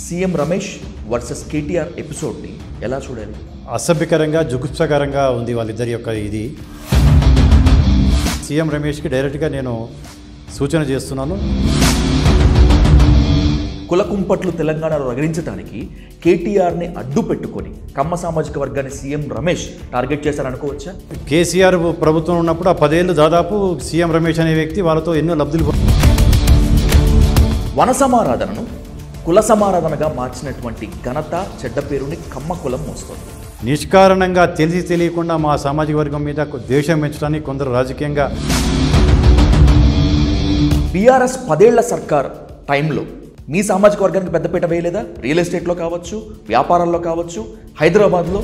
CM Ramesh versus KTR ఎపిసోడ్ని ఎలా చూడాలి? అసభ్యకరంగా జుగుప్సకరంగా ఉంది వాళ్ళిద్దరి యొక్క ఇది. సీఎం రమేష్కి డైరెక్ట్గా నేను సూచన చేస్తున్నాను. కులకుంపట్లు తెలంగాణలో రగిలించడానికి కేటీఆర్ని అడ్డు పెట్టుకొని కమ్మ సామాజిక వర్గాన్ని సీఎం రమేష్ టార్గెట్ చేశారనుకోవచ్చా? కేసీఆర్ ప్రభుత్వం ఉన్నప్పుడు ఆ 10 ఏళ్ళు దాదాపు సీఎం రమేష్ అనే వ్యక్తి వాళ్ళతో ఎన్నో లబ్ధులు. వన సమారాధనను కుల సమారాధనగా మార్చినటువంటి ఘనత, చెడ్డ పేరుని కమ్మ కులం మోస్తుంది. నిష్కారణంగా తెలిసి తెలియకుండా మా సామాజిక వర్గం మీద ద్వేషం పెంచడానికి కొందరు రాజకీయంగా బీఆర్ఎస్ 10 ఏళ్ల సర్కార్ టైంలో మీ సామాజిక వర్గానికి పెద్దపీట వేయలేదా? రియల్ ఎస్టేట్లో కావచ్చు, వ్యాపారాల్లో కావచ్చు, హైదరాబాద్లో.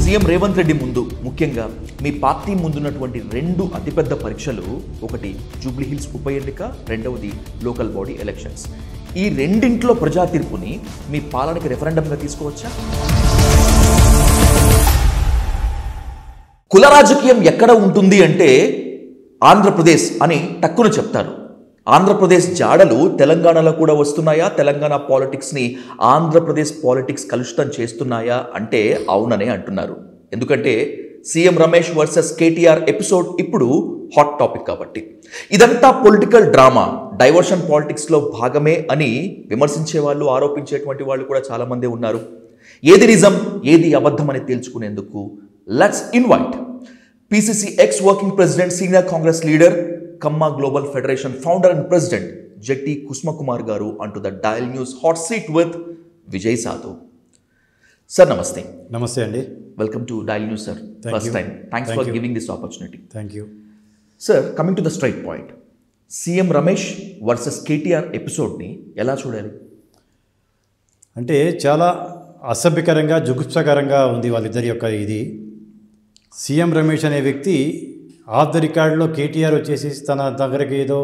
సీఎం రేవంత్ రెడ్డి ముందు, ముఖ్యంగా మీ పార్టీ ముందున్నటువంటి 2 అతిపెద్ద పరీక్షలు, ఒకటి జూబ్లీహిల్స్ ఉప ఎన్నిక, రెండవది లోకల్ బాడీ ఎలక్షన్స్. ఈ రెండింట్లో ప్రజా తీర్పుని మీ పాలనకి రెఫరెండంగా తీసుకోవచ్చా? కుల రాజకీయం ఎక్కడ ఉంటుంది అంటే ఆంధ్రప్రదేశ్ అని టక్కున చెప్తారు. ఆంధ్రప్రదేశ్ జాడలు తెలంగాణలో కూడా వస్తున్నాయా? తెలంగాణ పాలిటిక్స్ని ఆంధ్రప్రదేశ్ పాలిటిక్స్ కలుషితం చేస్తున్నాయా అంటే అవుననే అంటున్నారు. ఎందుకంటే CM Ramesh versus KTR episode ఇప్పుడు హాట్ టాపిక్ కాబట్టి. ఇదంతా పొలిటికల్ డ్రామా, డైవర్షన్ పాలిటిక్స్లో భాగమే అని విమర్శించే వాళ్ళు, ఆరోపించేటువంటి వాళ్ళు కూడా చాలామంది ఉన్నారు. ఏది నిజం, ఏది అబద్ధం అని తేల్చుకునేందుకు let's invite PCC ex working president, senior Congress leader, Kamma global federation founder and president Jetti Kusumakumar గారు అంటూ the dial news hot seat with Vijay Sadhu. Sir నమస్తే. నమస్తే అండి. Welcome to dial news sir. First time. Thanks for giving this opportunity. Thank you sir. Coming to the straight point, CM Ramesh versus KTR ఎపిసోడ్ని ఎలా చూడాలి? అంటే చాలా అసభ్యకరంగా జుగుప్సకరంగా ఉంది వాళ్ళిద్దరి యొక్క ఇది. సీఎం రమేష్ అనే వ్యక్తి ఆఫ్ ద రికార్డులో కేటీఆర్ వచ్చేసి తన దగ్గరికి ఏదో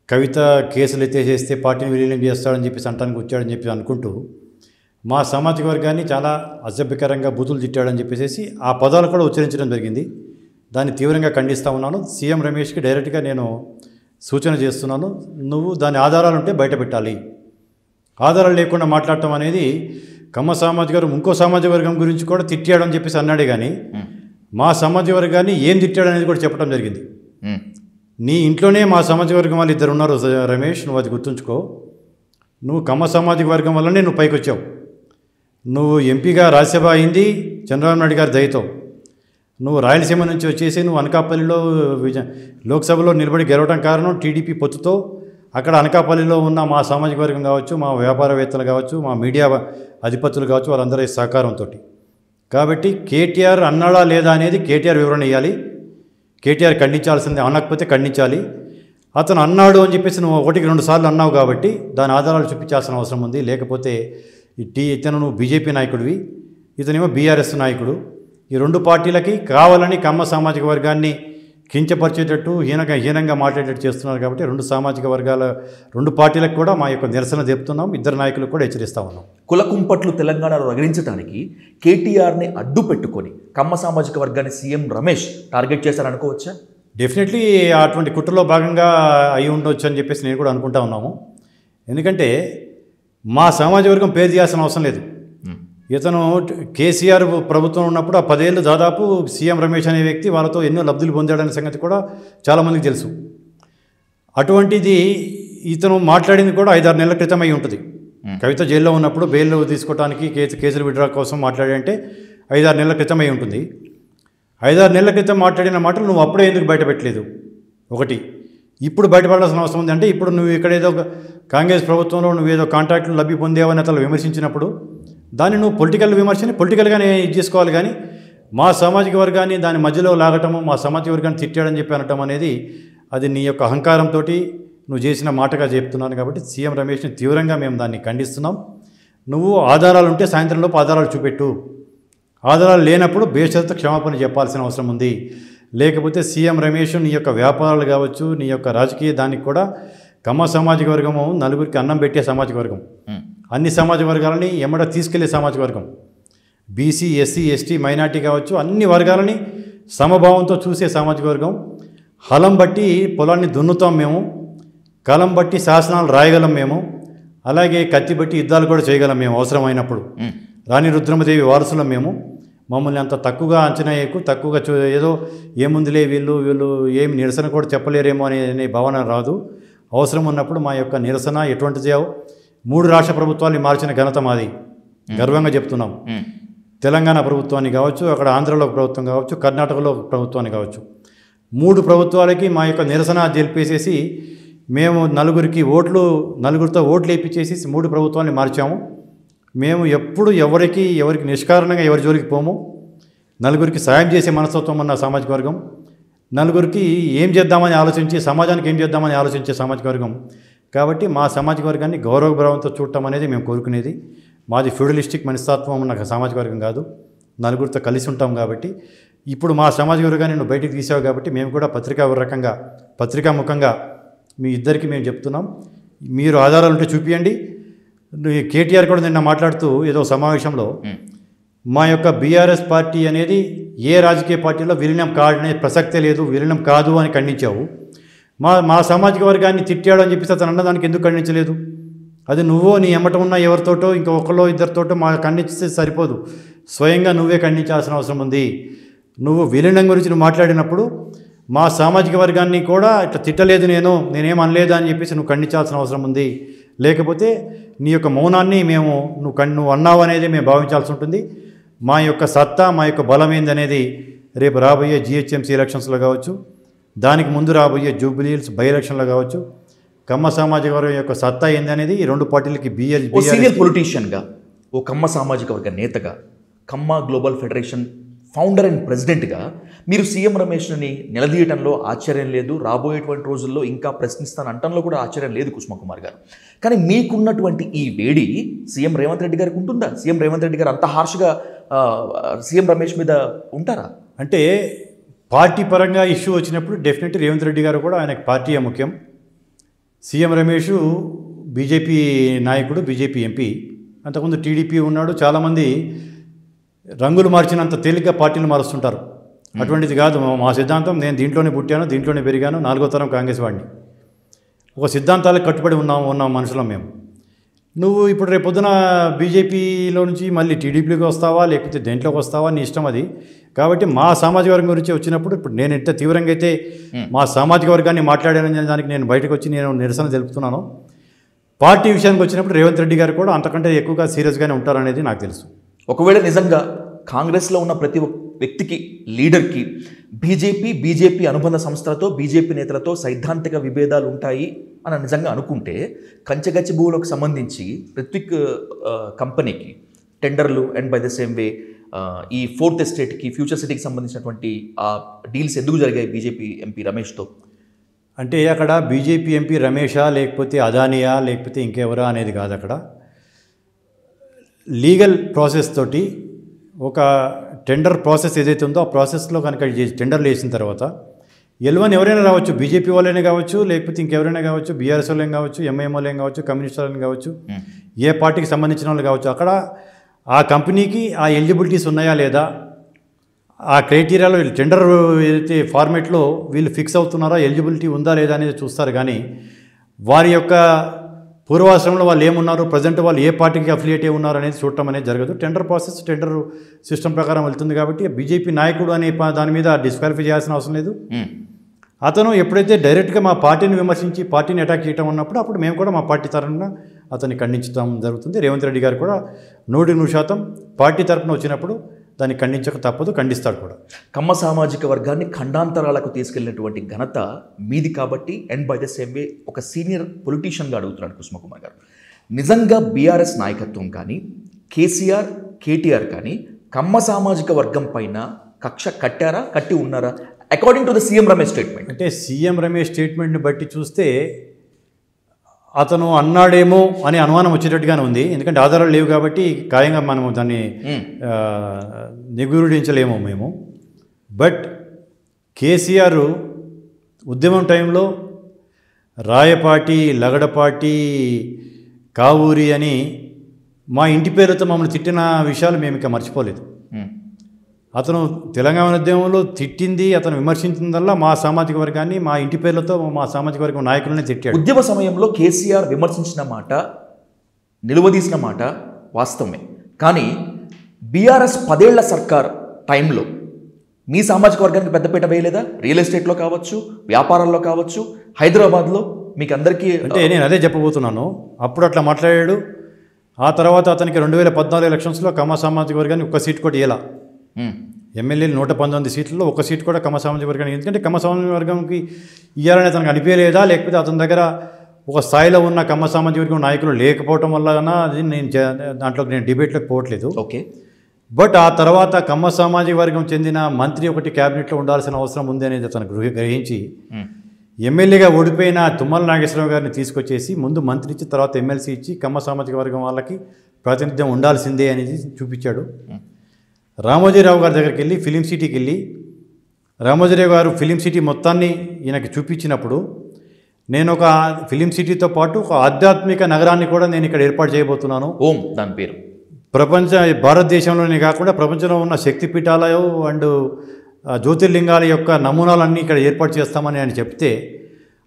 కవిత కేసులు ఎత్తేసేస్తే పార్టీని విలీనం చేస్తాడని చెప్పేసి అంటానికి వచ్చాడని చెప్పి అనుకుంటూ మా సామాజిక వర్గాన్ని చాలా అసభ్యకరంగా బూతులు తిట్టాడని చెప్పేసి ఆ పదాలు కూడా ఉచ్చరించడం జరిగింది. దాన్ని తీవ్రంగా ఖండిస్తూ ఉన్నాను. సీఎం రమేష్కి డైరెక్ట్గా నేను సూచన చేస్తున్నాను. నువ్వు దాని ఆధారాలు ఉంటే బయట పెట్టాలి. ఆధారాలు లేకుండా మాట్లాడటం అనేది కమ్మ సామాజిక వర్గం ఇంకో సామాజిక వర్గం గురించి కూడా తిట్టాడని చెప్పేసి అన్నాడే కానీ మా సామాజిక వర్గాన్ని ఏం తిట్టాడు అనేది కూడా చెప్పడం జరిగింది. నీ ఇంట్లోనే మా సామాజిక వర్గం వాళ్ళు 2 ఉన్నారు రమేష్, నువ్వు అది గుర్తుంచుకో. నువ్వు కమ్మ సామాజిక వర్గం వల్లనే నువ్వు పైకి వచ్చావు. నువ్వు ఎంపీగా రాజ్యసభ అయింది చంద్రబాబు నాయుడు గారి దయతో. నువ్వు రాయలసీమ నుంచి వచ్చేసి నువ్వు అనకాపల్లిలో లోక్సభలో నిలబడి గెలవడం కారణం టీడీపీ పొత్తుతో. అక్కడ అనకాపల్లిలో ఉన్న మా సామాజిక వర్గం కావచ్చు, మా వ్యాపారవేత్తలు కావచ్చు, మా మీడియా అధిపతులు కావచ్చు, వాళ్ళందరి సహకారంతో. కాబట్టి కేటీఆర్ అన్నాడా లేదా అనేది కేటీఆర్ వివరణ ఇవ్వాలి. కేటీఆర్ ఖండించాల్సిందే, అనకపోతే ఖండించాలి. అతను అన్నాడు అని చెప్పేసి నువ్వు 1-2 సార్లు అన్నావు కాబట్టి దాని ఆధారాలు చూపించాల్సిన అవసరం ఉంది. లేకపోతే ఇతను నువ్వు బీజేపీ నాయకుడివి, ఇతనేమో బీఆర్ఎస్ నాయకుడు. ఈ 2 పార్టీలకి కావాలని కమ్మ సామాజిక వర్గాన్ని కించపరిచేటట్టు హీనంగా మాట్లాడేటట్టు చేస్తున్నారు. కాబట్టి 2 సామాజిక వర్గాల 2 పార్టీలకు కూడా మా యొక్క నిరసన చెప్తున్నాం. 2 నాయకులకు కూడా హెచ్చరిస్తూ ఉన్నాం. కులకుంపట్లు తెలంగాణలో రగిలించడానికి కేటీఆర్ని అడ్డు పెట్టుకొని కమ్మ సామాజిక వర్గాన్ని సీఎం రమేష్ టార్గెట్ చేశారనుకోవచ్చా? డెఫినెట్లీ అటువంటి కుట్రలో భాగంగా అయి ఉండొచ్చు అని చెప్పేసి నేను కూడా అనుకుంటా ఉన్నాము. ఎందుకంటే మా సామాజిక వర్గం పేరు తీయాల్సిన అవసరం లేదు. ఇతను కేసీఆర్ ప్రభుత్వం ఉన్నప్పుడు ఆ 10 ఏళ్ళు దాదాపు సీఎం రమేష్ అనే వ్యక్తి వాళ్ళతో ఎన్నో లబ్ధులు పొందాడనే సంగతి కూడా చాలామందికి తెలుసు. అటువంటిది ఇతను మాట్లాడింది కూడా 5-6 నెలల క్రితం అయి ఉంటుంది. కవిత జైల్లో ఉన్నప్పుడు బెయిల్ తీసుకోవడానికి కేసులు విడ్రా కోసం మాట్లాడంటే 5-6 నెలల క్రితం అయి ఉంటుంది. 5-6 నెలల క్రితం మాట్లాడిన మాటలు నువ్వు అప్పుడే ఎందుకు బయటపెట్టలేదు? ఒకటి, ఇప్పుడు బయటపడాల్సిన అవసరం ఉంది. అంటే ఇప్పుడు నువ్వు ఇక్కడ ఏదో కాంగ్రెస్ ప్రభుత్వంలో నువ్వేదో కాంట్రాక్టులు లబ్ధి పొందేవని అతను విమర్శించినప్పుడు దాన్ని నువ్వు పొలిటికల్ విమర్శని పొలిటికల్గానే ఇది చేసుకోవాలి. కానీ మా సామాజిక వర్గాన్ని దాని మధ్యలో లాగటము, మా సామాజిక వర్గాన్ని తిట్టాడని చెప్పి అనటం అనేది అది నీ యొక్క అహంకారంతో నువ్వు చేసిన మాటగా చెప్తున్నాను. కాబట్టి సీఎం రమేష్ని తీవ్రంగా మేము దాన్ని ఖండిస్తున్నాం. నువ్వు ఆధారాలు ఉంటే సాయంత్రంలోపు ఆధారాలు చూపెట్టు. ఆధారాలు లేనప్పుడు బేషరతు క్షమాపణ చెప్పాల్సిన అవసరం ఉంది. లేకపోతే సీఎం రమేష్ నీ యొక్క వ్యాపారాలు కావచ్చు, నీ యొక్క రాజకీయ దానికి కూడా కమ్మ సామాజిక వర్గము నలుగురికి అన్నం పెట్టే సామాజిక వర్గం, అన్ని సామాజిక వర్గాలని ఎమ్మడ తీసుకెళ్లే సామాజిక వర్గం, బీసీ, ఎస్సీ, ఎస్టీ, మైనార్టీ కావచ్చు, అన్ని వర్గాలని సమభావంతో చూసే సామాజిక వర్గం. హలం బట్టి పొలాన్ని దున్నుతాం మేము, కలం బట్టి శాసనాలు రాయగలం మేము. అలాగే కత్తి బట్టి యుద్ధాలు కూడా చేయగలం మేము అవసరమైనప్పుడు. రాణి రుద్రమదేవి వారసులం మేము. మమ్మల్ని అంత తక్కువగా అంచనా వేయకు, తక్కువగా ఏదో ఏముందిలే వీళ్ళు ఏమి నిరసన కూడా చెప్పలేరేమో అనే భావన రాదు. అవసరం ఉన్నప్పుడు మా యొక్క నిరసన ఎటువంటిది 3 రాష్ట్ర ప్రభుత్వాన్ని మార్చిన ఘనత మాది, గర్వంగా చెప్తున్నాం. తెలంగాణ ప్రభుత్వాన్ని కావచ్చు, అక్కడ ఆంధ్రలో ప్రభుత్వం కావచ్చు, కర్ణాటకలో ప్రభుత్వాన్ని కావచ్చు, 3 ప్రభుత్వాలకి మా యొక్క నిరసన తెలిపేసేసి మేము నలుగురితో ఓట్లు వేయించేసి 3 ప్రభుత్వాన్ని మార్చాము. మేము ఎప్పుడు ఎవరికి నిష్కారణంగా ఎవరి జోలికి పోము. నలుగురికి సాయం చేసే మనస్తత్వం ఉన్న సామాజిక వర్గం, నలుగురికి ఏం చేద్దామని ఆలోచించి సమాజానికి ఏం చేద్దామని ఆలోచించే సామాజిక వర్గం. కాబట్టి మా సామాజిక వర్గాన్ని గౌరవభావంతో చూడటం అనేది మేము కోరుకునేది. మాది ఫ్యూడలిస్టిక్ మనస్తత్వం ఉన్న సామాజిక వర్గం కాదు, నలుగురితో కలిసి ఉంటాం. కాబట్టి ఇప్పుడు మా సామాజిక వర్గాన్ని నువ్వు బయటికి తీసావు కాబట్టి మేము కూడా పత్రికాముఖంగా మీ ఇద్దరికి మేము చెప్తున్నాం, మీరు ఆధారాలు ఉంటే చూపియండి. కేటీఆర్ కూడా నిన్న మాట్లాడుతూ ఏదో సమావేశంలో మా యొక్క బీఆర్ఎస్ పార్టీ అనేది ఏ రాజకీయ పార్టీలో విలీనం కాడనే ప్రసక్తే లేదు, విలీనం కాదు అని ఖండించావు. మా సామాజిక వర్గాన్ని తిట్టాడు అని చెప్పేసి అతను అన్నదానికి ఎందుకు ఖండించలేదు? అది నువ్వో నీ ఎమ్మట ఉన్న ఎవరితోటో ఇంకా ఒకళ్ళో ఇద్దరితోటో మా ఖండించితే సరిపోదు, స్వయంగా నువ్వే ఖండించాల్సిన అవసరం ఉంది. నువ్వు విలీనం గురించి నువ్వు మాట్లాడినప్పుడు మా సామాజిక వర్గాన్ని కూడా ఇట్లా తిట్టలేదు, నేనేం అనలేదు అని చెప్పేసి నువ్వు ఖండించాల్సిన అవసరం ఉంది. లేకపోతే నీ యొక్క మౌనాన్ని నువ్వు అన్నావు అనేది మేము భావించాల్సి ఉంటుంది. మా యొక్క సత్తా, మా యొక్క బలం ఏందనేది రేపు రాబోయే జిహెచ్ఎంసీ ఎలక్షన్స్లో కావచ్చు, దానికి ముందు రాబోయే జూబ్లీ హిల్స్ బై ఎలక్షన్లో కావచ్చు, కమ్మ సామాజిక వర్గం యొక్క సత్తా ఏందనేది ఈ 2 పార్టీలకి సీనియర్ పొలిటీషియన్గా, ఓ కమ్మ సామాజిక వర్గ నేతగా, కమ్మ గ్లోబల్ ఫెడరేషన్ ఫౌండర్ అండ్ ప్రెసిడెంట్గా మీరు సీఎం రమేష్ని నిలదీయటంలో ఆశ్చర్యం లేదు, రాబోయేటువంటి రోజుల్లో ఇంకా ప్రశ్నిస్తాను అంటంలో కూడా ఆశ్చర్యం లేదు కుసుమకుమార్ గారు. కానీ మీకున్నటువంటి ఈ వేడి సీఎం రేవంత్ రెడ్డి గారికి ఉంటుందా? సీఎం రేవంత్ రెడ్డి గారు అంత హార్ష్గా సీఎం రమేష్ మీద ఉంటారా? అంటే పార్టీ పరంగా ఇష్యూ వచ్చినప్పుడు డెఫినెట్లీ రేవంత్ రెడ్డి గారు కూడా ఆయనకు పార్టీయే ముఖ్యం. సీఎం రమేష్ బీజేపీ నాయకుడు, బీజేపీ ఎంపీ, అంతకుముందు టీడీపీ ఉన్నాడు. చాలామంది రంగులు మార్చినంత తేలిగ్గా పార్టీలు మారుస్తుంటారు. అటువంటిది కాదు మా సిద్ధాంతం. నేను దీంట్లోనే పుట్టాను, దీంట్లోనే పెరిగాను, 4వ తరం కాంగ్రెస్ వాడిని. ఒక సిద్ధాంతాలకు కట్టుబడి ఉన్నాం మనుషులం మేము. నువ్వు ఇప్పుడు రేపొద్దున బీజేపీలో నుంచి మళ్ళీ టీడీపీలోకి వస్తావా లేకపోతే దేంట్లోకి వస్తావా నీ ఇష్టం అది. కాబట్టి మా సామాజిక వర్గం గురించి వచ్చినప్పుడు ఇప్పుడు నేను ఎంత తీవ్రంగా అయితే మా సామాజిక వర్గాన్ని మాట్లాడానని దానికి నేను బయటకు వచ్చి నేను నిరసన తెలుపుతున్నాను. పార్టీ విషయానికి వచ్చినప్పుడు రేవంత్ రెడ్డి గారు కూడా అంతకంటే ఎక్కువగా సీరియస్గానే ఉంటారనేది నాకు తెలుసు. ఒకవేళ నిజంగా కాంగ్రెస్లో ఉన్న ప్రతి వ్యక్తికి, లీడర్కి బీజేపీ అనుబంధ సంస్థలతో, బీజేపీ నేతలతో సైద్ధాంతిక విభేదాలు ఉంటాయి అని నిజంగా అనుకుంటే, కంచగచ్చి భూములకు సంబంధించి రిత్విక్ కంపెనీకి టెండర్లు and by the same way ఈ 4th ఎస్టేట్కి, ఫ్యూచర్ సిటీకి సంబంధించినటువంటి ఆ డీల్స్ ఎందుకు జరిగాయి బీజేపీ ఎంపీ రమేష్తో? అంటే అక్కడ బీజేపీ ఎంపీ రమేషా లేకపోతే అదానియా లేకపోతే ఇంకెవరా అనేది కాదు. అక్కడ లీగల్ ప్రాసెస్ తోటి ఒక టెండర్ ప్రాసెస్ ఏదైతే ఉందో ఆ ప్రాసెస్లో కనుక టెండర్లు వేసిన తర్వాత ఎల్వన్ ఎవరైనా రావచ్చు, బీజేపీ వాళ్ళైనా కావచ్చు, లేకపోతే ఇంకెవరైనా కావచ్చు, బీఆర్ఎస్ వాళ్ళేం కావచ్చు, ఎంఐఎం వాళ్ళేం కావచ్చు, కమ్యూనిస్ట్ వాళ్ళని కావచ్చు, ఏ పార్టీకి సంబంధించిన వాళ్ళు కావచ్చు. అక్కడ ఆ కంపెనీకి ఆ ఎలిజిబిలిటీస్ ఉన్నాయా లేదా, ఆ క్రైటీరియాలో టెండర్ ఏదైతే ఫార్మేట్లో వీళ్ళు ఫిక్స్ అవుతున్నారో ఎలిజిబిలిటీ ఉందా లేదా అనేది చూస్తారు. కానీ వారి యొక్క పూర్వాశ్రమంలో వాళ్ళు ఏమున్నారు, ప్రజెంట్ వాళ్ళు ఏ పార్టీకి అఫిలియేట్ అయి ఉన్నారు అనేది చూడటం అనేది జరగదు. టెండర్ ప్రాసెస్ టెండర్ సిస్టమ్ ప్రకారం వెళ్తుంది. కాబట్టి బీజేపీ నాయకుడు అనే దాని మీద డిస్క్వాలిఫై చేయాల్సిన అవసరం లేదు. అతను ఎప్పుడైతే డైరెక్ట్గా మా పార్టీని విమర్శించి పార్టీని అటాక్ చేయడం ఉన్నప్పుడు అప్పుడు మేము కూడా మా పార్టీ తరఫున అతన్ని ఖండించడం జరుగుతుంది. రేవంత్ రెడ్డి గారు కూడా 100% పార్టీ తరఫున వచ్చినప్పుడు దాన్ని ఖండించక తప్పదు, ఖండిస్తాడు కూడా. కమ్మ సామాజిక వర్గాన్ని ఖండాంతరాలకు తీసుకెళ్లినటువంటి ఘనత మీది. కాబట్టి and by the same way ఒక సీనియర్ పొలిటీషియన్గా అడుగుతున్నాడు కుసుమకుమార్ గారు, నిజంగా బీఆర్ఎస్ నాయకత్వం కానీ కేసీఆర్ కేటీఆర్ కానీ కమ్మ సామాజిక వర్గం పైన కక్ష కట్టారా, కట్టి ఉన్నారా according to the CM Ramesh statement? అంటే సీఎం రమేష్ స్టేట్మెంట్ని బట్టి చూస్తే అతను అన్నాడేమో అని అనుమానం వచ్చేటట్టుగానే ఉంది. ఎందుకంటే ఆధారాలు లేవు కాబట్టి ఖాయంగా మనము దాన్ని నిగూఢించలేము మేము. బట్ కేసీఆర్ ఉద్యమం టైంలో రాయపాటి, లగడపాటి, కావూరి అని మా ఇంటి పేరుతో మమ్మల్ని తిట్టిన విషయాలు మేము ఇంకా మర్చిపోలేదు. అతను తెలంగాణ ఉద్యమంలో తిట్టింది, అతను విమర్శించిందల్లా మా సామాజిక వర్గాన్ని, మా ఇంటి పేర్లతో మా సామాజిక వర్గం నాయకులనే తిట్టాడు. ఉద్యమ సమయంలో కేసీఆర్ విమర్శించిన మాట నిలువదీసిన మాట వాస్తవమే. కానీ బీఆర్ఎస్ 10 ఏళ్ల సర్కార్ టైంలో మీ సామాజిక వర్గానికి పెద్దపీట వేయలేదా? రియల్ ఎస్టేట్లో కావచ్చు, వ్యాపారాల్లో కావచ్చు, హైదరాబాద్లో మీకు అందరికీ. అంటే నేను అదే చెప్పబోతున్నాను. అప్పుడు అట్లా మాట్లాడాడు. ఆ తర్వాత అతనికి 2014 ఎలక్షన్స్లో కమ్మ సామాజిక వర్గానికి ఒక్క సీట్ కూడా ఇవ్వాల. ఎమ్మెల్యేలు 119 సీట్లలో ఒక్క సీట్ కూడా కమ్మ సామాజిక వర్గానికి. ఎందుకంటే కమ్మ సామాజిక వర్గంకి ఇవ్వాలని అతనికి అనిపించలేదా, లేకపోతే అతని దగ్గర ఒక స్థాయిలో ఉన్న కమ్మ సామాజిక వర్గం నాయకులు లేకపోవటం వల్ల అది నేను డిబేట్లోకి పోవట్లేదు. ఓకే. బట్ ఆ తర్వాత కమ్మ సామాజిక వర్గం చెందిన మంత్రి ఒకటి క్యాబినెట్లో ఉండాల్సిన అవసరం ఉంది అనేది అతను గ్రహించి ఎమ్మెల్యేగా ఓడిపోయిన తుమ్మల నాగేశ్వరరావు గారిని తీసుకొచ్చేసి ముందు మంత్రి ఇచ్చి తర్వాత ఎమ్మెల్సీ ఇచ్చి కమ్మ సామాజిక వర్గం వాళ్ళకి ప్రాతినిధ్యం ఉండాల్సిందే అనేది చూపించాడు. రామోజీరావు గారి దగ్గరికి వెళ్ళి ఫిలిం సిటీకి వెళ్ళి రామోజీరావు గారు ఫిలిం సిటీ మొత్తాన్ని ఈయనకి చూపించినప్పుడు నేను ఒక ఫిలిం సిటీతో పాటు ఒక ఆధ్యాత్మిక నగరాన్ని కూడా నేను ఇక్కడ ఏర్పాటు చేయబోతున్నాను. ఓం దాని పేరు భారతదేశంలోనే కాకుండా ప్రపంచంలో ఉన్న శక్తిపీఠాలు అండ్ జ్యోతిర్లింగాల యొక్క నమూనాలన్నీ ఇక్కడ ఏర్పాటు చేస్తామని ఆయన చెప్తే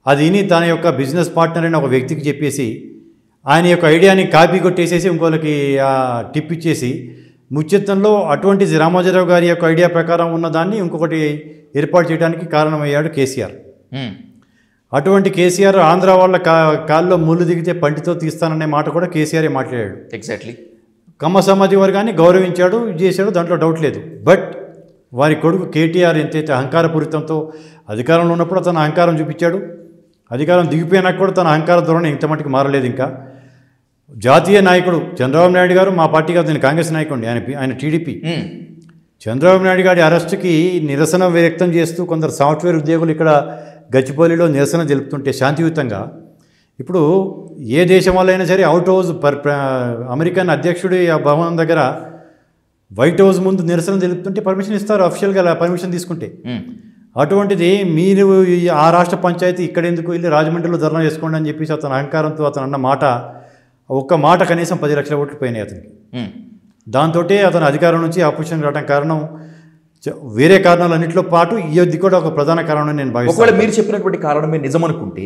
అది తన యొక్క బిజినెస్ పార్ట్నర్ అయిన ఒక వ్యక్తికి చెప్పేసి ఆయన యొక్క ఐడియాని కాపీ కొట్టేసేసి ఇంకోళ్ళకి టిప్ ఇచ్చేసి ముచ్చెత్తంలో అటువంటి రామోజీరావు గారి యొక్క ఐడియా ప్రకారం ఉన్నదాన్ని ఇంకొకటి ఏర్పాటు చేయడానికి కారణమయ్యాడు కేసీఆర్. అటువంటి కేసీఆర్ ఆంధ్ర వాళ్ళ కాల్లో ముళ్ళు దిగితే పంటితో తీస్తాననే మాట కూడా కేసీఆర్ మాట్లాడాడు. ఎగ్జాక్ట్లీ. కమ్మ సామాజిక వర్గాన్ని గౌరవించాడు, ఇది చేశాడు, దాంట్లో డౌట్ లేదు. బట్ వారి కొడుకు కేటీఆర్ ఎంతైతే అహంకారపూరితంతో అధికారంలో ఉన్నప్పుడు తన అహంకారం చూపించాడు, అధికారం దిగిపోయినాక కూడా తన అహంకార ధోరణి ఇంత మటుకు మారలేదు. ఇంకా జాతీయ నాయకుడు చంద్రబాబు నాయుడు గారు మా పార్టీ కాదు, నేను కాంగ్రెస్ నాయకుడిని, ఆయన టీడీపీ. చంద్రబాబు నాయుడు గారి అరెస్టుకి నిరసన వ్యక్తం చేస్తూ కొందరు సాఫ్ట్వేర్ ఉద్యోగులు ఇక్కడ గచ్చిబౌలిలో నిరసన తెలుపుతుంటే శాంతియుతంగా, ఇప్పుడు ఏ దేశం వాళ్ళైనా సరే అవుట్ హౌస్ అమెరికన్ అధ్యక్షుడి ఆ భవనం దగ్గర వైట్ హౌస్ ముందు నిరసన తెలుపుతుంటే పర్మిషన్ ఇస్తారు, అఫీషియల్గా పర్మిషన్ తీసుకుంటే. అటువంటిది మీరు ఆ రాష్ట్ర పంచాయతీ ఇక్కడ ఎందుకు వెళ్ళి రాజమండ్రిలో ధర్నా చేసుకోండి అని చెప్పేసి అతని అహంకారంతో అతను అన్న మాట, ఒక్క మాట కనీసం 10 లక్షల ఓట్లు పోయినాయి అతనికి. దాంతో అతను అధికారం నుంచి ఆపోజిషన్ రావడం కారణం వేరే కారణాలన్నింటిలో పాటు ఇది కూడా ఒక ప్రధాన కారణం నేను భావిస్తాను. ఒకవేళ మీరు చెప్పినటువంటి కారణమే నిజమనుకుంటే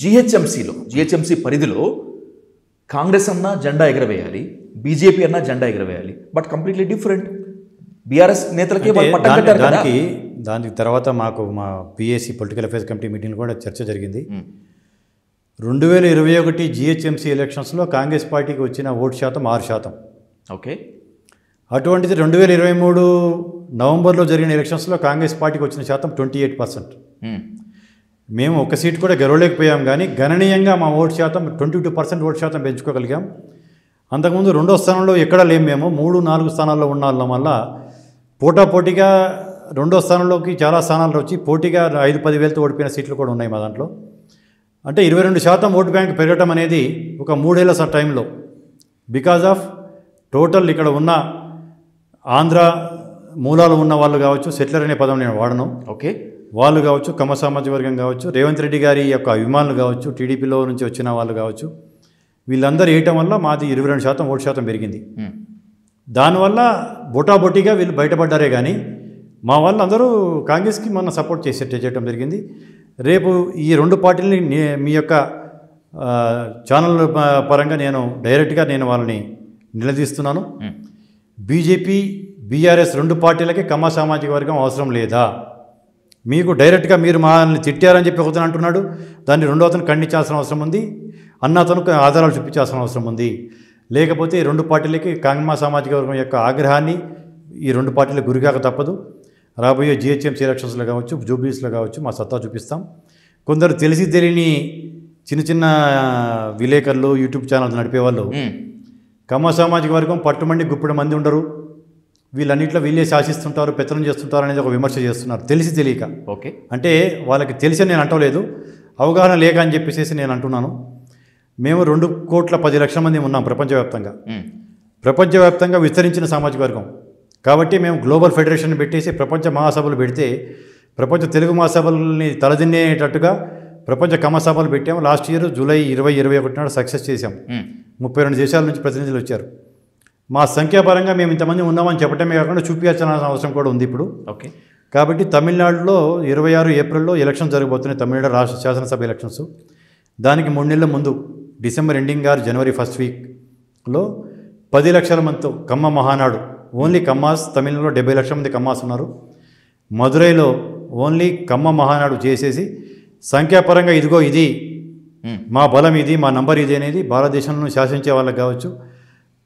జిహెచ్ఎంసీ పరిధిలో కాంగ్రెస్ అన్నా జెండా ఎగరవేయాలి, బీజేపీ అన్నా జెండా ఎగరవేయాలి. But completely different. బీఆర్ఎస్ నేతలకి దానికి తర్వాత మాకు మా పిఎస్సి పొలిటికల్ అఫైర్స్ కమిటీ మీటింగ్లో కూడా చర్చ జరిగింది. 2021 జిహెచ్ఎంసీ ఎలక్షన్స్లో కాంగ్రెస్ పార్టీకి వచ్చిన ఓటు శాతం 6%. ఓకే. అటువంటిది 2023 నవంబర్లో జరిగిన ఎలక్షన్స్లో కాంగ్రెస్ పార్టీకి వచ్చిన శాతం 28%. మేము ఒక సీట్ కూడా గెలవలేకపోయాం, కానీ గణనీయంగా మా ఓటు శాతం 22% ఓటు శాతం పెంచుకోగలిగాం. అంతకుముందు 2వ స్థానంలో ఎక్కడా లేము. మేము 3-4 స్థానాల్లో ఉన్న వాళ్ళం వల్ల పోటాపోటీగా 2వ స్థానంలోకి చాలా స్థానాలు వచ్చి పోటీగా 5-10 వేలతో ఓడిపోయిన సీట్లు కూడా ఉన్నాయి మా దాంట్లో. అంటే 22% ఓటు బ్యాంక్ పెరగటం అనేది ఒక 3 ఏళ్ల టైంలో బికాజ్ ఆఫ్ టోటల్ ఇక్కడ ఉన్న ఆంధ్ర మూలాలు ఉన్న వాళ్ళు కావచ్చు, సెటిలర్ అనే పదం నేను వాడను, ఓకే, వాళ్ళు కావచ్చు, కమ్మ సామాజిక వర్గం కావచ్చు, రేవంత్ రెడ్డి గారి యొక్క అభిమానులు కావచ్చు, టీడీపీలో నుంచి వచ్చిన వాళ్ళు కావచ్చు, వీళ్ళందరూ వేయటం వల్ల మాది 22% ఓటు శాతం పెరిగింది. దానివల్ల బొటాబొటీగా వీళ్ళు బయటపడ్డారే కానీ మా వాళ్ళందరూ కాంగ్రెస్కి మొన్న సపోర్ట్ చేయడం జరిగింది. రేపు ఈ 2 పార్టీలని మీ యొక్క ఛానల్ పరంగా నేను డైరెక్ట్గా వాళ్ళని నిలదీస్తున్నాను. బీజేపీ బీఆర్ఎస్ 2 పార్టీలకి కమ్మ సామాజిక వర్గం అవసరం లేదా? మీకు డైరెక్ట్గా మీరు మనల్ని తిట్టారని చెప్పి ఒకతను అంటున్నాడు, దాన్ని రెండో అతను ఖండించాల్సిన అవసరం ఉంది, అతను ఆధారాలు చూపించాల్సిన అవసరం ఉంది. లేకపోతే 2 పార్టీలకి కమ్మ సామాజిక వర్గం యొక్క ఆగ్రహాన్ని ఈ 2 పార్టీలకు గురికాక తప్పదు. రాబోయే జిహెచ్ఎంసీ ఎలక్షన్స్లో కావచ్చు, జూబ్లీస్లో కావచ్చు మా సత్తా చూపిస్తాం. కొందరు తెలిసి తెలియని చిన్న విలేకరులు, యూట్యూబ్ ఛానల్స్ నడిపేవాళ్ళు కమ్మ సామాజిక వర్గం పట్టుమండి గుప్పిడ మంది ఉండరు, వీళ్ళన్నింటిలో వీళ్ళే శాసిస్తుంటారు, పెత్తనం చేస్తుంటారు అనేది ఒక విమర్శ చేస్తున్నారు తెలిసి తెలియక. ఓకే, అంటే వాళ్ళకి తెలిసి నేను అంటలేదు, అవగాహన లేక అని చెప్పేసి నేను అంటున్నాను. మేము 2,10,00,000 మంది ఉన్నాం ప్రపంచవ్యాప్తంగా విస్తరించిన సామాజిక వర్గం. కాబట్టి మేము గ్లోబల్ ఫెడరేషన్ పెట్టేసి ప్రపంచ మహాసభలు పెడితే ప్రపంచ తెలుగు మహాసభల్ని తలదిన్నేటట్టుగా ప్రపంచ కమ్మ సభలు పెట్టాము. లాస్ట్ ఇయర్ జూలై 2021 నాడు సక్సెస్ చేశాం. 32 దేశాల నుంచి ప్రతినిధులు వచ్చారు. మా సంఖ్యాపరంగా మేము ఇంతమంది ఉన్నామని చెప్పడమే కాకుండా చూపించాల్సిన అవసరం కూడా ఉంది ఇప్పుడు. ఓకే, కాబట్టి తమిళనాడులో 26 ఏప్రిల్లో ఎలక్షన్ జరగబోతున్నాయి, తమిళనాడు రాష్ట్ర శాసనసభ ఎలక్షన్స్. దానికి 3 నెలల ముందు December ending or January first week లో 10 లక్షల మందితో కమ్మ మహానాడు, ఓన్లీ కమ్మాస్, తమిళంలో 70 లక్షల మంది కమ్మాస్ ఉన్నారు. మదురైలో ఓన్లీ కమ్మ మహానాడు చేసేసి సంఖ్యాపరంగా ఇదిగో ఇది మా బలం, ఇది మా నంబర్ ఇది అనేది భారతదేశంలో శాసించే వాళ్ళకి కావచ్చు,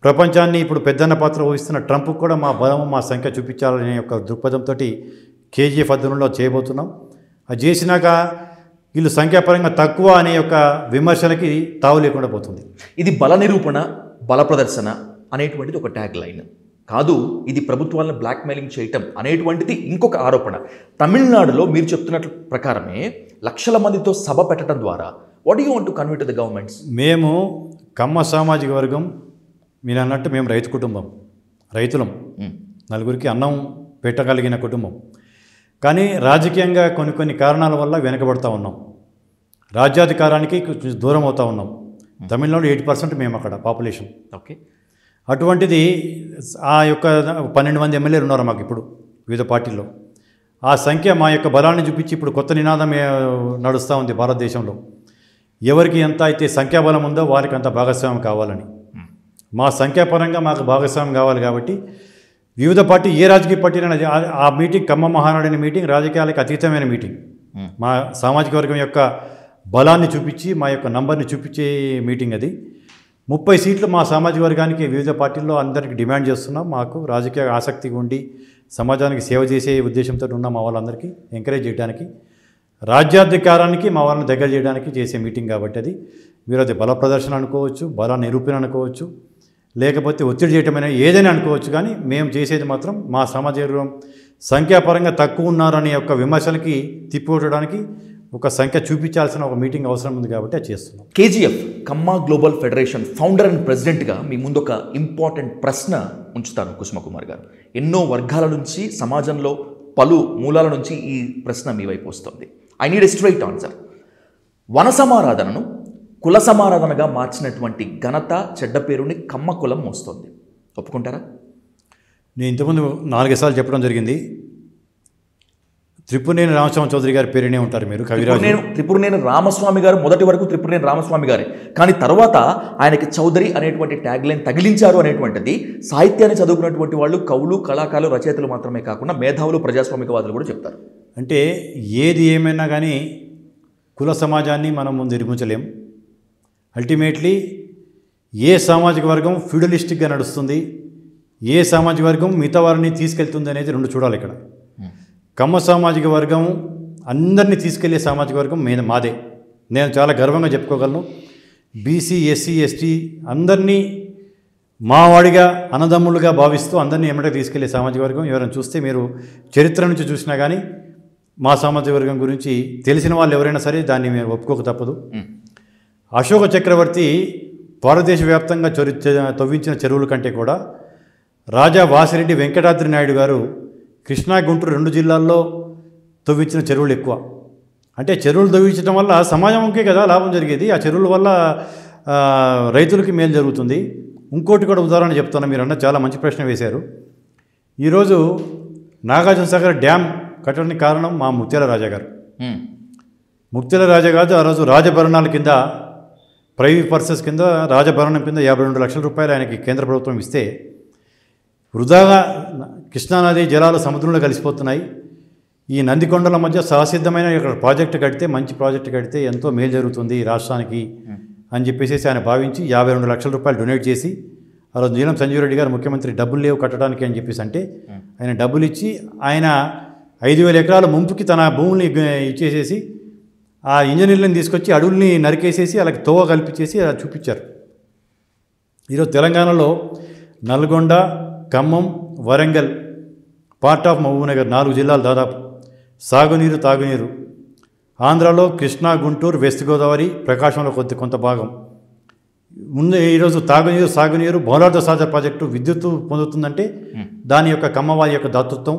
ప్రపంచాన్ని ఇప్పుడు పెద్దన్న పాత్ర వహిస్తున్న ట్రంప్ కూడా మా బలం మా సంఖ్య చూపించాలనే యొక్క దృక్పథంతో కేజీఎఫ్ అధ్వర్యంలో చేయబోతున్నాం. అది చేసినాక వీళ్ళు సంఖ్యాపరంగా తక్కువ అనే యొక్క విమర్శలకి తావు లేకుండా పోతుంది. ఇది బల నిరూపణ, బల ప్రదర్శన అనేటువంటిది ఒక ట్యాగ్ లైన్ కాదు, ఇది ప్రభుత్వాలను బ్లాక్మెయిలింగ్ చేయటం అనేటువంటిది ఇంకొక ఆరోపణ. తమిళనాడులో మీరు చెప్తున్నట్ల ప్రకారమే లక్షల మందితో సభ పెట్టడం ద్వారా what you want to convey to the governments? మేము కమ్మ సామాజిక వర్గం, మీరు అన్నట్టు మేము రైతు కుటుంబం, రైతులం, నలుగురికి అన్నం పెట్టగలిగిన కుటుంబం. కానీ రాజకీయంగా కొన్ని కారణాల వల్ల వెనకబడుతూ ఉన్నాం, రాజ్యాధికారానికి కొంచెం దూరం అవుతూ ఉన్నాం. తమిళనాడు 8% మేము అక్కడ పాపులేషన్. ఓకే, అటువంటిది ఆ యొక్క 12 మంది ఎమ్మెల్యేలు ఉన్నారు మాకు ఇప్పుడు వివిధ పార్టీల్లో. ఆ సంఖ్య మా యొక్క బలాన్ని చూపించి ఇప్పుడు కొత్త నినాదం నడుస్తూ ఉంది భారతదేశంలో. ఎవరికి ఎంత అయితే సంఖ్యాబలం ఉందో వారికి అంత భాగస్వామ్యం కావాలని. మా సంఖ్యాపరంగా మాకు భాగస్వామ్యం కావాలి కాబట్టి వివిధ పార్టీ, ఏ రాజకీయ పార్టీ అనేది ఆ మీటింగ్, కమ్మ మహానాడు అనే మీటింగ్ రాజకీయాలకు అతీతమైన మీటింగ్. మా సామాజిక వర్గం యొక్క బలాన్ని చూపించి మా యొక్క నంబర్ని చూపించే మీటింగ్ అది. 30 సీట్లు మా సామాజిక వర్గానికి వివిధ పార్టీల్లో అందరికీ డిమాండ్ చేస్తున్నాం. మాకు రాజకీయ ఆసక్తి ఉండి సమాజానికి సేవ చేసే ఉద్దేశంతో ఉన్న మా వాళ్ళందరికీ ఎంకరేజ్ చేయడానికి, రాజ్యాధికారానికి మా వాళ్ళని దగ్గర చేయడానికి చేసే మీటింగ్ కాబట్టి అది. మీరు అది బల ప్రదర్శన అనుకోవచ్చు, బల నిరూపణ అనుకోవచ్చు, లేకపోతే ఒత్తిడి చేయటమైనా ఏదైనా అనుకోవచ్చు. కానీ మేము చేసేది మాత్రం మా సామాజిక వర్గం సంఖ్యాపరంగా తక్కువ ఉన్నారనే యొక్క విమర్శలకి తిప్పికొట్టడానికి ఒక సంఖ్య చూపించాల్సిన ఒక మీటింగ్ అవసరం ఉంది కాబట్టి అది చేస్తున్నాం. KGF Kamma global federation founder and ప్రెసిడెంట్గా మీ ముందు ఒక ఇంపార్టెంట్ ప్రశ్న ఉంచుతాను కుసుమ కుమార్ గారు. ఎన్నో వర్గాల నుంచి, సమాజంలో పలు మూలాల నుంచి ఈ ప్రశ్న మీ వైపు వస్తుంది. I need a straight answer. వన సమారాధనను కుల సమారాధనగా మార్చినటువంటి ఘనత, చెడ్డ పేరుని కమ్మ కులం మోస్తుంది. ఒప్పుకుంటారా? నేను ఇంతకుముందు 4 సార్లు చెప్పడం జరిగింది. త్రిపురనేని రామస్వామి చౌదరి గారి పేరునే ఉంటారు మీరు, కవిరాజు. త్రిపురనేని రామస్వామి గారు మొదటి వరకు త్రిపురనేని రామస్వామి గారే, కానీ తర్వాత ఆయనకి చౌదరి అనేటువంటి ట్యాగ్ లైన్ తగిలించారు అనేటువంటిది సాహిత్యాన్ని చదువుకున్నటువంటి వాళ్ళు, కవులు, కళాకారులు, రచయితలు మాత్రమే కాకుండా మేధావులు, ప్రజాస్వామికవాదులు కూడా చెప్తారు. అంటే ఏది ఏమైనా కానీ కుల సమాజాన్ని మనం నిర్మించలేం. అల్టిమేట్లీ ఏ సామాజిక వర్గం ఫ్యూడలిస్టిక్గా నడుస్తుంది, ఏ సామాజిక వర్గం మిగతా వారిని తీసుకెళ్తుంది అనేది రెండు చూడాలి ఇక్కడ. కమ్మ సామాజిక వర్గం అందరినీ తీసుకెళ్లే సామాజిక వర్గం మాదే. నేను చాలా గర్వంగా చెప్పుకోగలను. బీసీ, ఎస్సీ, ఎస్టీ అందరినీ మావాడిగా, అన్నదమ్ములుగా భావిస్తూ అందరినీ ఎమ్మటే తీసుకెళ్లే సామాజిక వర్గం. ఎవరైనా చూస్తే మీరు చరిత్ర నుంచి చూసినా కానీ మా సామాజిక వర్గం గురించి తెలిసిన వాళ్ళు ఎవరైనా సరే దాన్ని మీరు ఒప్పుకోక తప్పదు. అశోక చక్రవర్తి భారతదేశ వ్యాప్తంగా తవ్వించిన చెరువుల కంటే కూడా రాజా వాసిరెడ్డి వెంకటాద్రి నాయుడు గారు కృష్ణా, గుంటూరు 2 జిల్లాల్లో తవ్వించిన చెరువులు ఎక్కువ. అంటే చెరువులు తవ్వించడం వల్ల సమాజంకే కదా లాభం జరిగేది, ఆ చెరువుల వల్ల రైతులకి మేలు జరుగుతుంది. ఇంకోటి కూడా ఉదాహరణ చెప్తాను, మీరు అన్న చాలా మంచి ప్రశ్న వేశారు. ఈరోజు నాగార్జున సాగర్ డ్యామ్ కట్టడానికి కారణం మా ముత్యాల రాజా గారు. ముత్యాల రాజా గారు ఆ రోజు రాజభరణాల కింద, ప్రైవేట్ పర్సెస్ కింద, రాజభరణం కింద 52 లక్షల రూపాయలు ఆయనకి కేంద్ర ప్రభుత్వం ఇస్తే వృధాగా కృష్ణానది జలాలు సముద్రంలో కలిసిపోతున్నాయి. ఈ నందికొండల మధ్య సహసిద్ధమైన ఇక్కడ ప్రాజెక్టు కడితే, మంచి ప్రాజెక్టు కడితే ఎంతో మేలు జరుగుతుంది ఈ రాష్ట్రానికి అని చెప్పేసి ఆయన భావించి 52 లక్షల రూపాయలు డొనేట్ చేసి, ఆ రోజు నీలం సంజీవ్ రెడ్డి గారు ముఖ్యమంత్రి డబ్బులు లేవు కట్టడానికి అని చెప్పేసి అంటే ఆయన డబ్బులు ఇచ్చి ఆయన 5,000 ఎకరాల ముంపుకి తన భూముల్ని ఇచ్చేసేసి ఆ ఇంజనీర్లను తీసుకొచ్చి అడవుల్ని నరికేసేసి అలాగే తోవ కల్పించేసి అలా చూపించారు. ఈరోజు తెలంగాణలో నల్గొండ, ఖమ్మం, వరంగల్, పార్ట్ ఆఫ్ మహబూబ్నగర్ 4 జిల్లాలు దాదాపు సాగునీరు, తాగునీరు. ఆంధ్రాలో కృష్ణా, గుంటూరు, వెస్ట్ గోదావరి, ప్రకాశంలో కొంత భాగం ముందు. ఈరోజు తాగునీరు, సాగునీరు, బౌలార్ద సాగర్ ప్రాజెక్టు విద్యుత్తు పొందుతుందంటే దాని యొక్క కమ్మవారి యొక్క దాతృత్వం,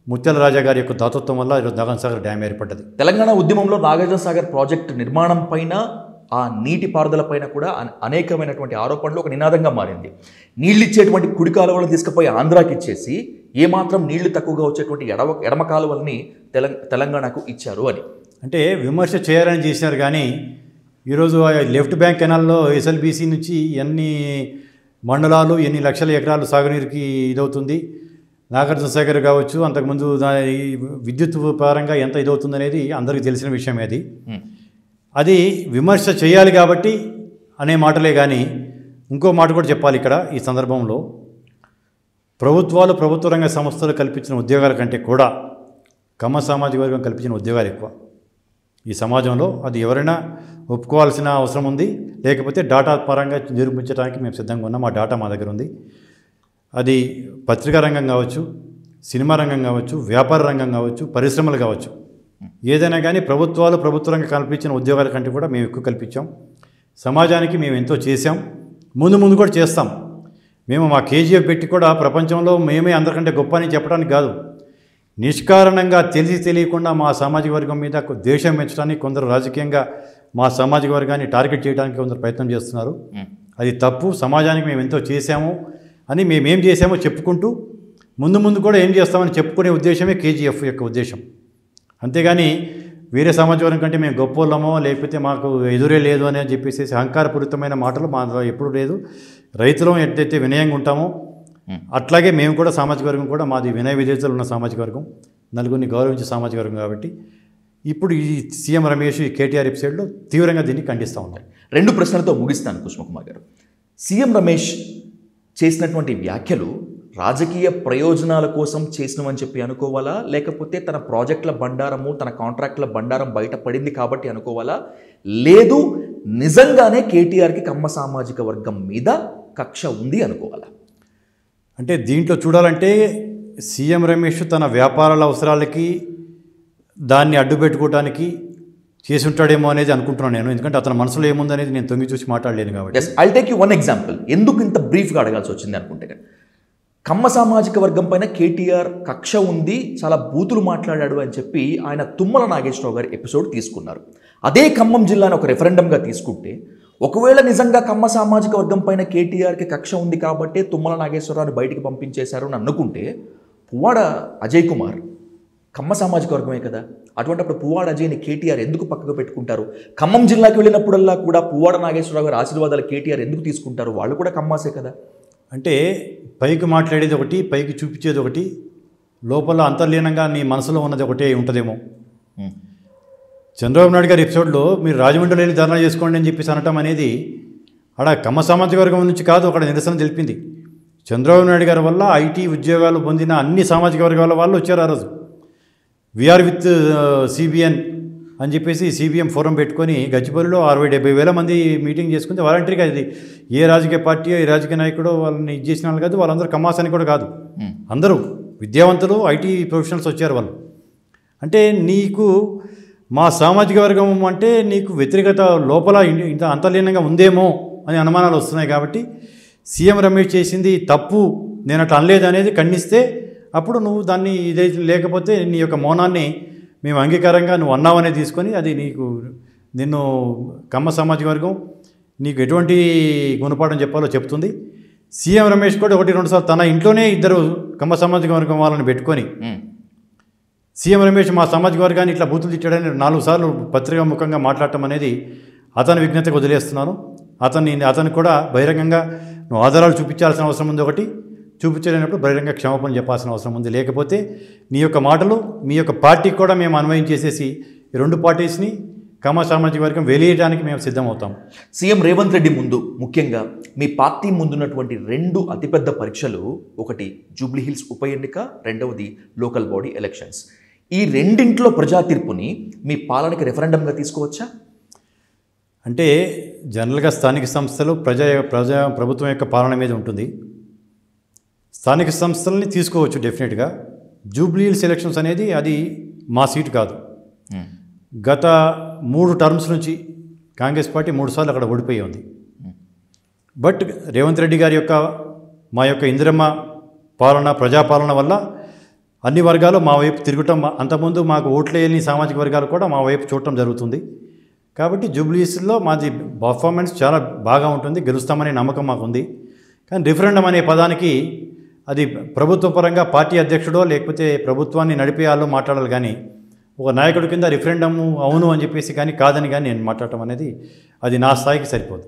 ముత్యాల రాజా గారి యొక్క దాతృత్వం వల్ల ఈరోజు నాగార్జున సాగర్ డ్యామ్ ఏర్పడ్డది. తెలంగాణ ఉద్యమంలో నాగార్జున సాగర్ ప్రాజెక్టు నిర్మాణం పైన, ఆ నీటి పారుదల పైన కూడా అనేకమైనటువంటి ఆరోపణలు ఒక నినాదంగా మారింది. నీళ్ళు ఇచ్చేటువంటి కుడి కాలువలను తీసుకుపోయి ఆంధ్రాకి ఇచ్చేసి ఏమాత్రం నీళ్లు తక్కువగా వచ్చేటువంటి ఎడమ కాలువల్ని తెలంగాణకు ఇచ్చారు అని. అంటే విమర్శ చేయాలని చేశారు. కానీ ఈరోజు లెఫ్ట్ బ్యాంక్ కెనాల్లో ఎస్ఎల్బీసీ నుంచి ఎన్ని మండలాలు ఎన్ని లక్షల ఎకరాలు సాగునీరుకి ఇదవుతుంది, నాగార్జున సాగర్ కావచ్చు, అంతకుముందు ఈ విద్యుత్ పరంగా ఎంత ఇదవుతుంది అనేది అందరికీ తెలిసిన విషయమే. అది విమర్శ చేయాలి కాబట్టి అనే మాటలే కానీ ఇంకో మాట కూడా చెప్పాలి ఇక్కడ ఈ సందర్భంలో. ప్రభుత్వాలు, ప్రభుత్వ రంగ సంస్థలు కల్పించిన ఉద్యోగాల కంటే కూడా కమ్మ సామాజిక వర్గం కల్పించిన ఉద్యోగాలు ఎక్కువ ఈ సమాజంలో. అది ఎవరైనా ఒప్పుకోవాల్సిన అవసరం ఉంది, లేకపోతే డాటా పరంగా నిరూపించడానికి మేము సిద్ధంగా ఉన్నాం. ఆ డాటా మా దగ్గర ఉంది. అది పత్రికా రంగం కావచ్చు, సినిమా రంగం కావచ్చు, వ్యాపార రంగం కావచ్చు, పరిశ్రమలు కావచ్చు, ఏదైనా కానీ ప్రభుత్వాలు, ప్రభుత్వ రంగం కల్పించిన ఉద్యోగాల కంటే కూడా మేము ఎక్కువ కల్పించాం. సమాజానికి మేము ఎంతో చేశాం, ముందు కూడా చేస్తాం. మేము మా కేజీఎఫ్ పెట్టి కూడా ప్రపంచంలో మేమే అందరికంటే గొప్ప అని చెప్పడానికి కాదు, నిష్కారణంగా తెలియకుండా మా సామాజిక వర్గం మీద ద్వేషం పెంచడానికి కొందరు రాజకీయంగా మా సామాజిక వర్గాన్ని టార్గెట్ చేయడానికి కొందరు ప్రయత్నం చేస్తున్నారు. అది తప్పు. సమాజానికి మేము ఎంతో చేశాము అని మేమేం చేసామో చెప్పుకుంటూ ముందు కూడా ఏం చేస్తామని చెప్పుకునే ఉద్దేశమే కేజీఎఫ్ యొక్క ఉద్దేశం. అంతేగాని వేరే సామాజిక వర్గం కంటే మేము గొప్పోళ్ళమో లేకపోతే మాకు ఎదురే లేదు అని చెప్పేసి అహంకారపూరితమైన మాటలు మా ఎప్పుడూ లేదు. రైతులం ఎట్లయితే వినయంగా ఉంటామో అట్లాగే మేము కూడా సామాజిక వర్గం కూడా మాది వినయ విధేయతలు ఉన్న సామాజిక వర్గం, నలుగురిని గౌరవించే సామాజిక వర్గం. కాబట్టి ఇప్పుడు ఈ సీఎం రమేష్ ఈ కేటీఆర్ ఎపిసోడ్లో తీవ్రంగా దీన్ని ఖండిస్తూ ఉన్నాం. 2 ప్రశ్నలతో ముగిస్తాను కుసుమకుమార్ గారు. సీఎం రమేష్ చేసినటువంటి వ్యాఖ్యలు రాజకీయ ప్రయోజనాల కోసం చేసినవని చెప్పి అనుకోవాలా, లేకపోతే తన ప్రాజెక్టుల బండారము, తన కాంట్రాక్టుల బండారం బయటపడింది కాబట్టి అనుకోవాలా, లేదు నిజంగానే కేటీఆర్కి కమ్మ సామాజిక వర్గం మీద కక్ష ఉంది అనుకోవాలా? అంటే దీంట్లో చూడాలంటే సీఎం రమేష్ తన వ్యాపారాల అవసరాలకి దాన్ని అడ్డుపెట్టుకోవడానికి చేసి ఉంటాడేమో అనేది అనుకుంటున్నాను నేను. ఎందుకంటే అతని మనసులో ఏముందనేది నేను తొంగి చూసి మాట్లాడలేను కాబట్టి. I take you one example. ఎందుకు ఇంత బ్రీఫ్గా అడగాల్సి వచ్చింది అనుకుంటే, కమ్మ సామాజిక వర్గం పైన కేటీఆర్ కక్ష ఉంది, చాలా బూతులు మాట్లాడాడు అని చెప్పి ఆయన తుమ్మల నాగేశ్వరరావు గారి ఎపిసోడ్ తీసుకున్నారు. అదే ఖమ్మం జిల్లాను ఒక రెఫరెండంగా తీసుకుంటే, ఒకవేళ నిజంగా కమ్మ సామాజిక వర్గం పైన కేటీఆర్కి కక్ష ఉంది కాబట్టి తుమ్మల నాగేశ్వరరావుని బయటికి పంపించేశారు అని అనుకుంటే, పువ్వాడ అజయ్ కుమార్ కమ్మ సామాజిక వర్గమే కదా. అటువంటిప్పుడు పువ్వాడ అజయ్ని కేటీఆర్ ఎందుకు పక్కకు పెట్టుకుంటారు? ఖమ్మం జిల్లాకి వెళ్ళినప్పుడల్లా కూడా పువ్వాడ నాగేశ్వరరావు గారి ఆశీర్వాదాలు కేటీఆర్ ఎందుకు తీసుకుంటారు? వాళ్ళు కూడా కమ్మాసే కదా. అంటే పైకి మాట్లాడేది ఒకటి, పైకి చూపించేది ఒకటి, లోపల అంతర్లీనంగా నీ మనసులో ఉన్నది ఒకటే ఉంటుందేమో. చంద్రబాబు నాయుడు గారి ఎపిసోడ్లో మీరు రాజమండ్రిలో వెళ్ళి ధర్నా చేసుకోండి అని చెప్పేసి అనటం అనేది అక్కడ కమ్మ సామాజిక వర్గం నుంచి కాదు, అక్కడ నిరసన తెలిపింది. చంద్రబాబు నాయుడు గారి వల్ల ఐటీ ఉద్యోగాలు పొందిన అన్ని సామాజిక వర్గాల వాళ్ళు వచ్చారు ఆ రోజు. వీఆర్ విత్ సిబిఎన్ అని చెప్పేసి సిబిఎం ఫోరం పెట్టుకొని గచ్చిబౌలిలో 60-70 వేల మంది మీటింగ్ చేసుకుంటే వాలంటరీగా, ఇది ఏ రాజకీయ పార్టీ ఏ రాజకీయ నాయకుడో వాళ్ళని ఇది చేసిన వాళ్ళు కాదు, వాళ్ళందరూ కమ్మాసని కూడా కాదు, అందరూ విద్యావంతులు ఐటీ ప్రొఫెషనల్స్ వచ్చారు వాళ్ళు. అంటే నీకు మా సామాజిక వర్గం అంటే నీకు వ్యతిరేకత లోపల ఇంత అంతర్లీనంగా ఉందేమో అని అనుమానాలు వస్తున్నాయి. కాబట్టి సీఎం రమేష్ చేసింది తప్పు, నేను అట్లా అనలేదు అనేది ఖండిస్తే అప్పుడు నువ్వు దాన్ని ఇదే, లేకపోతే నీ యొక్క మౌనాన్ని మేము అంగీకారంగా నువ్వు అన్నావనే తీసుకొని అది నిన్ను కమ్మ సామాజిక వర్గం నీకు ఎటువంటి గుణపాఠం చెప్పాలో చెప్తుంది. సీఎం రమేష్ కూడా 1-2 సార్లు తన ఇంట్లోనే ఇద్దరు కమ్మ సామాజిక వర్గం వాళ్ళని పెట్టుకొని సీఎం రమేష్ మా సామాజిక వర్గాన్ని ఇట్లా బూతులు తిట్టాడని 4 సార్లు పత్రికా ముఖంగా మాట్లాడటం అనేది అతని విజ్ఞతకు వదిలేస్తున్నాను. అతను కూడా బహిరంగంగా నువ్వు ఆధారాలు చూపించాల్సిన అవసరం ఉంది, ఒకటి చూపించలేనప్పుడు బహిరంగ క్షమాపణ చెప్పాల్సిన అవసరం ఉంది. లేకపోతే నీ యొక్క మాటలు మీ యొక్క పార్టీకి కూడా మేము అన్వయం చేసేసి ఈ 2 పార్టీస్ని కమ్మ సామాజిక వర్గం వెలియడానికి మేము సిద్ధమవుతాం. సీఎం రేవంత్ రెడ్డి ముందు, ముఖ్యంగా మీ పార్టీ ముందున్నటువంటి 2 అతిపెద్ద పరీక్షలు, ఒకటి జూబ్లీ హిల్స్ ఉప ఎన్నిక, రెండవది లోకల్ బాడీ ఎలక్షన్స్. ఈ రెండింట్లో ప్రజా తీర్పుని మీ పాలనకి రెఫరెండంగా తీసుకోవచ్చా? అంటే జనరల్గా స్థానిక సంస్థలు ప్రభుత్వం యొక్క పాలన మీద ఉంటుంది. స్థానిక సంస్థలని తీసుకోవచ్చు డెఫినెట్గా. జూబ్లీ హిల్స్ ఎలక్షన్స్ అనేది అది మా సీటు కాదు. గత 3 టర్మ్స్ నుంచి కాంగ్రెస్ పార్టీ 3 సార్లు అక్కడ ఓడిపోయి ఉంది. బట్ రేవంత్ రెడ్డి గారి యొక్క మా యొక్క ఇందిరమ్మ పాలన, ప్రజాపాలన వల్ల అన్ని వర్గాలు మా వైపు తిరగటం, అంతకుముందు మాకు ఓట్లు వేయని సామాజిక వర్గాలు కూడా మా వైపు చూడటం జరుగుతుంది. కాబట్టి జూబ్లీ హిల్స్లో మాది పర్ఫార్మెన్స్ చాలా బాగా ఉంటుంది, గెలుస్తామనే నమ్మకం మాకు ఉంది. కానీ రిఫరెండం అనే పదానికి అది ప్రభుత్వ పరంగా పార్టీ అధ్యక్షుడో లేకపోతే ప్రభుత్వాన్ని నడిపేయాలో మాట్లాడాలి, కానీ ఒక నాయకుడి కింద రిఫరెండము అవును అని చెప్పేసి కానీ కాదని కానీ నేను మాట్లాడటం అనేది అది నా స్థాయికి సరిపోదు.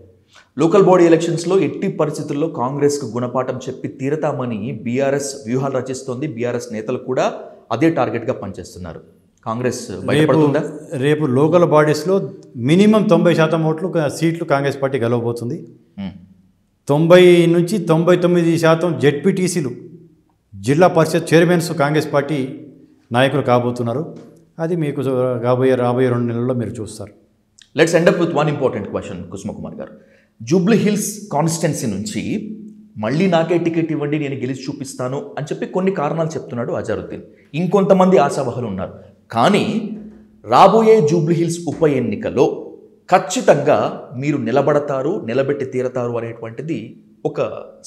లోకల్ బాడీ ఎలక్షన్స్లో ఎట్టి పరిస్థితుల్లో కాంగ్రెస్కు గుణపాఠం చెప్పి తీరతామని బీఆర్ఎస్ వ్యూహాలు రచిస్తోంది. బీఆర్ఎస్ నేతలు కూడా అదే టార్గెట్గా పనిచేస్తున్నారు. కాంగ్రెస్ బయటపడుతుందా? రేపు లోకల్ బాడీస్లో మినిమం 90% ఓట్లు సీట్లు కాంగ్రెస్ పార్టీ గెలవబోతుంది. 90 నుంచి 99% జెడ్పీటీసీలు జిల్లా పరిషత్ చైర్మన్స్ కాంగ్రెస్ పార్టీ నాయకులు కాబోతున్నారు. అది మీకు రాబోయే 2 నెలల్లో మీరు చూస్తారు. Let's end up with one important question Kusumakumar గారు. జూబ్లీ హిల్స్ కాన్స్టిట్యున్సీ నుంచి మళ్ళీ నాకే టికెట్ ఇవ్వండి, నేను గెలిచి చూపిస్తాను అని చెప్పి కొన్ని కారణాలు చెప్తున్నాడు అజారుద్దీన్. ఇంకొంతమంది ఆశావహులు ఉన్నారు. కానీ రాబోయే జూబ్లీ హిల్స్ ఉప ఎన్నికలో ఖచ్చితంగా మీరు నిలబడతారు, నిలబెట్టి తీరతారు అనేటువంటిది ఒక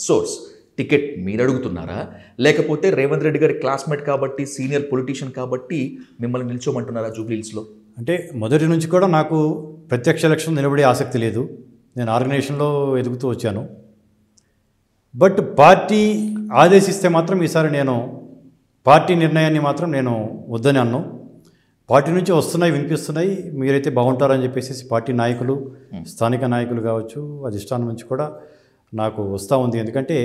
సోర్స్. టికెట్ మీరు అడుగుతున్నారా, లేకపోతే రేవంత్ రెడ్డి గారి క్లాస్మేట్ కాబట్టి, సీనియర్ పొలిటీషియన్ కాబట్టి మిమ్మల్ని నిల్చోమంటున్నారా జూబ్లీ హిల్స్లో? అంటే మొదటి నుంచి కూడా నాకు ప్రత్యక్ష ఎలక్షన్ నిలబడే ఆసక్తి లేదు. నేను ఆర్గనైజేషన్లో ఎదుగుతూ వచ్చాను. బట్ పార్టీ ఆదేశిస్తే మాత్రం ఈసారి నేను పార్టీ నిర్ణయాన్ని మాత్రం నేను వద్దని అన్నాను. పార్టీ నుంచి వస్తున్నాయి, వినిపిస్తున్నాయి, మీరైతే బాగుంటారని చెప్పేసి పార్టీ నాయకులు, స్థానిక నాయకులు కావచ్చు, అధిష్టానం నుంచి కూడా నాకు వస్తూ ఉంది. ఎందుకంటే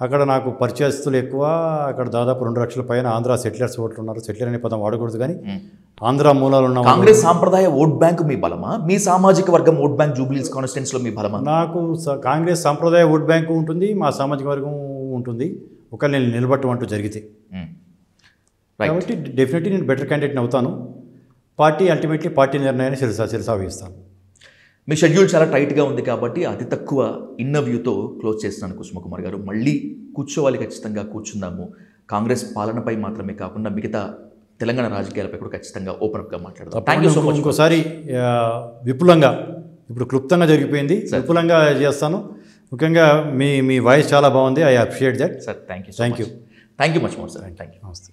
అక్కడ నాకు పరిచయస్తులు ఎక్కువ. అక్కడ దాదాపు 2 లక్షల పైన ఆంధ్ర సెటిలర్స్ ఓట్లు ఉన్నారు. సెటిలర్ అనే పదం వాడకూడదు, కానీ ఆంధ్ర మూలాలు ఉన్న కాంగ్రెస్ సాంప్రదాయ ఓట్ బ్యాంక్ మీ బలమా, మీ సామాజిక వర్గం ఓట్ బ్యాంక్ జూబ్లీ హిల్స్ కాన్స్టిట్యున్సీలో మీ బలమా? నాకు కాంగ్రెస్ సాంప్రదాయ ఓట్ బ్యాంకు ఉంటుంది, మా సామాజిక వర్గం ఉంటుంది. ఒకవేళ నేను నిలబట్టమంటూ జరిగితే కాబట్టి డెఫినెట్లీ నేను బెటర్ క్యాండిడేట్ని అవుతాను. పార్టీ అల్టిమేట్లీ పార్టీ నిర్ణయాన్ని శిరసావహిస్తాను. మీ షెడ్యూల్ చాలా టైట్గా ఉంది కాబట్టి అతి తక్కువ ఇంటర్వ్యూతో క్లోజ్ చేస్తున్నాను కుసుమకుమార్ గారు. మళ్ళీ కూర్చోవాలి, ఖచ్చితంగా కూర్చుందాము. కాంగ్రెస్ పాలనపై మాత్రమే కాకుండా మిగతా తెలంగాణ రాజకీయాలపై కూడా ఖచ్చితంగా ఓపెన్అప్గా మాట్లాడతాం. Thank you so much. ఇంకోసారి విపులంగా, ఇప్పుడు క్లుప్తంగా జరిగిపోయింది, విపులంగా చేస్తాను. ముఖ్యంగా మీ వాయిస్ చాలా బాగుంది. I appreciate that sir. Thank you thank you thank you much more sir. Thank you. నమస్తే.